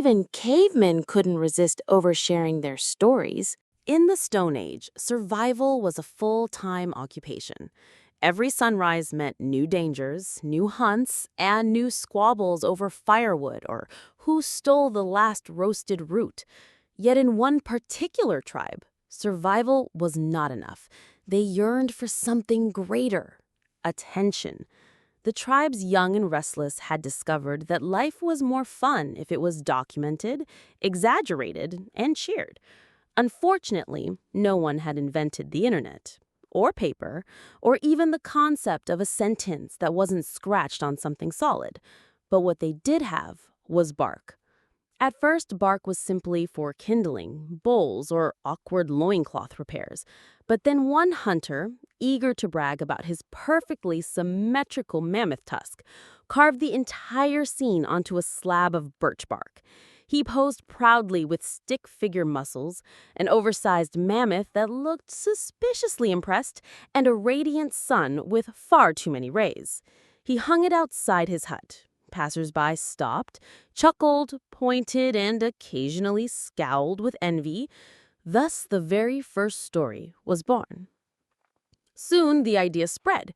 Even cavemen couldn't resist oversharing their stories. In the Stone Age, survival was a full-time occupation. Every sunrise meant new dangers, new hunts, and new squabbles over firewood or who stole the last roasted root. Yet in one particular tribe, survival was not enough. They yearned for something greater: attention. The tribe's young and restless had discovered that life was more fun if it was documented, exaggerated, and shared. Unfortunately, no one had invented the internet, or paper, or even the concept of a sentence that wasn't scratched on something solid. But what they did have was bark. At first, bark was simply for kindling, bowls, or awkward loincloth repairs. But then one hunter, eager to brag about his perfectly symmetrical mammoth tusk, carved the entire scene onto a slab of birch bark. He posed proudly with stick figure muscles, an oversized mammoth that looked suspiciously impressed, and a radiant sun with far too many rays. He hung it outside his hut. Passers-by stopped, chuckled, pointed, and occasionally scowled with envy. Thus, the very first story was born. Soon, the idea spread.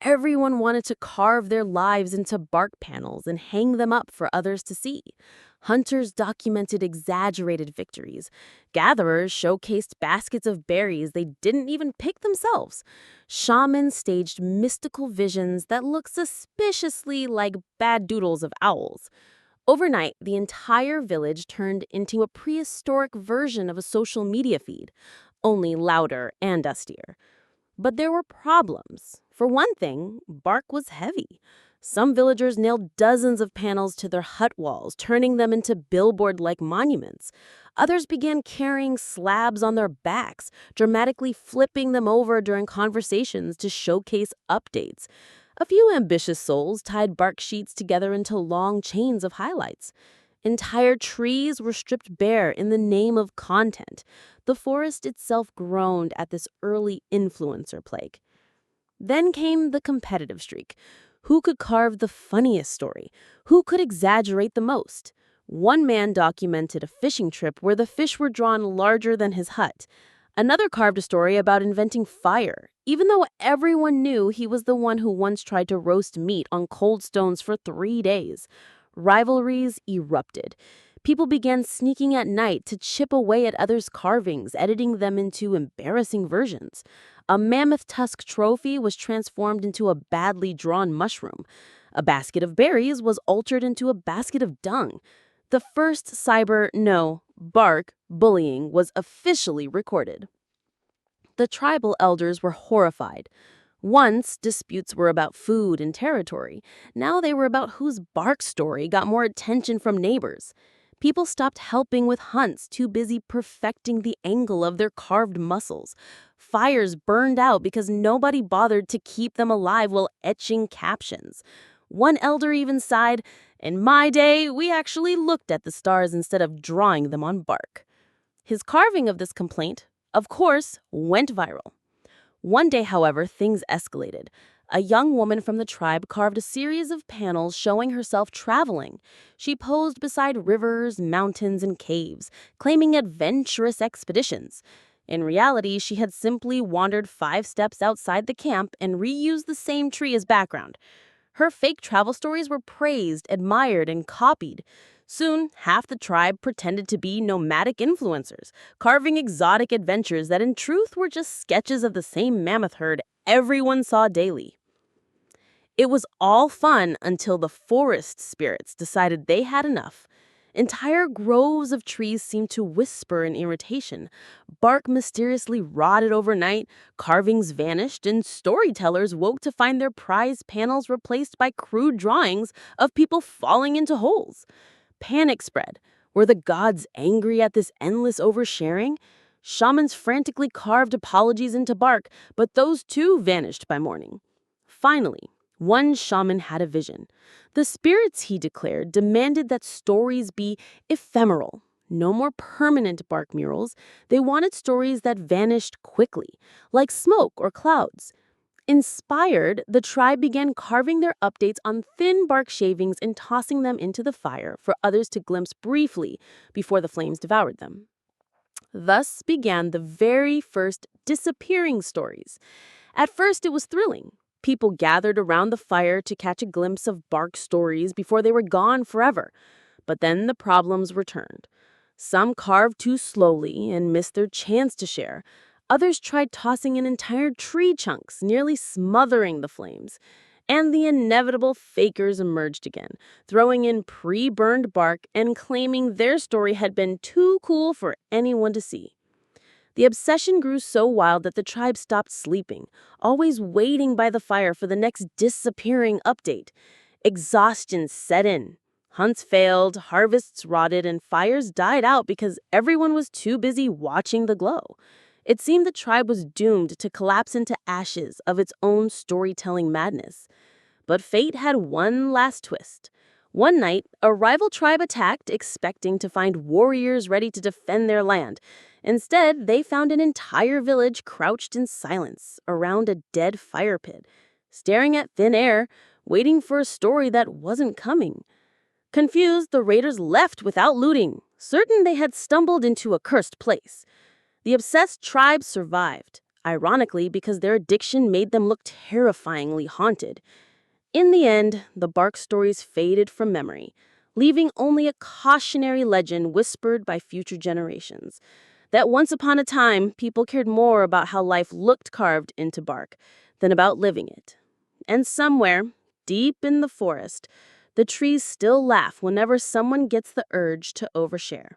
Everyone wanted to carve their lives into bark panels and hang them up for others to see. Hunters documented exaggerated victories. Gatherers showcased baskets of berries they didn't even pick themselves. Shamans staged mystical visions that looked suspiciously like bad doodles of owls. Overnight, the entire village turned into a prehistoric version of a social media feed, only louder and dustier. But there were problems. For one thing, bark was heavy. Some villagers nailed dozens of panels to their hut walls, turning them into billboard-like monuments. Others began carrying slabs on their backs, dramatically flipping them over during conversations to showcase updates. A few ambitious souls tied bark sheets together into long chains of highlights. Entire trees were stripped bare in the name of content. The forest itself groaned at this early influencer plague. Then came the competitive streak. Who could carve the funniest story? Who could exaggerate the most? One man documented a fishing trip where the fish were drawn larger than his hut. Another carved a story about inventing fire, even though everyone knew he was the one who once tried to roast meat on cold stones for 3 days. Rivalries erupted. People began sneaking at night to chip away at others' carvings, editing them into embarrassing versions. A mammoth tusk trophy was transformed into a badly drawn mushroom. A basket of berries was altered into a basket of dung. The first bark bullying was officially recorded. The tribal elders were horrified. Once, disputes were about food and territory. Now they were about whose bark story got more attention from neighbors. People stopped helping with hunts, too busy perfecting the angle of their carved muscles. Fires burned out because nobody bothered to keep them alive while etching captions. One elder even sighed, "In my day, we actually looked at the stars instead of drawing them on bark." His carving of this complaint, of course, went viral. One day, however, things escalated. A young woman from the tribe carved a series of panels showing herself traveling. She posed beside rivers, mountains, and caves, claiming adventurous expeditions. In reality, she had simply wandered 5 steps outside the camp and reused the same tree as background. Her fake travel stories were praised, admired, and copied. Soon, half the tribe pretended to be nomadic influencers, carving exotic adventures that in truth were just sketches of the same mammoth herd everyone saw daily. It was all fun until the forest spirits decided they had enough. Entire groves of trees seemed to whisper in irritation. Bark mysteriously rotted overnight, carvings vanished, and storytellers woke to find their prized panels replaced by crude drawings of people falling into holes. Panic spread. Were the gods angry at this endless oversharing? Shamans frantically carved apologies into bark, but those too vanished by morning. Finally, one shaman had a vision. The spirits, he declared, demanded that stories be ephemeral. No more permanent bark murals. They wanted stories that vanished quickly, like smoke or clouds. Inspired, the tribe began carving their updates on thin bark shavings and tossing them into the fire for others to glimpse briefly before the flames devoured them. Thus began the very first disappearing stories. At first, it was thrilling. People gathered around the fire to catch a glimpse of bark stories before they were gone forever. But then the problems returned. Some carved too slowly and missed their chance to share. Others tried tossing in entire tree chunks, nearly smothering the flames. And the inevitable fakers emerged again, throwing in pre-burned bark and claiming their story had been too cool for anyone to see. The obsession grew so wild that the tribe stopped sleeping, always waiting by the fire for the next disappearing update. Exhaustion set in. Hunts failed, harvests rotted, and fires died out because everyone was too busy watching the glow. It seemed the tribe was doomed to collapse into ashes of its own storytelling madness. But fate had one last twist. One night, a rival tribe attacked, expecting to find warriors ready to defend their land. Instead, they found an entire village crouched in silence around a dead fire pit, staring at thin air, waiting for a story that wasn't coming. Confused, the raiders left without looting, certain they had stumbled into a cursed place. The obsessed tribe survived, ironically because their addiction made them look terrifyingly haunted. In the end, the bark stories faded from memory, leaving only a cautionary legend whispered by future generations. That once upon a time, people cared more about how life looked carved into bark than about living it. And somewhere, deep in the forest, the trees still laugh whenever someone gets the urge to overshare.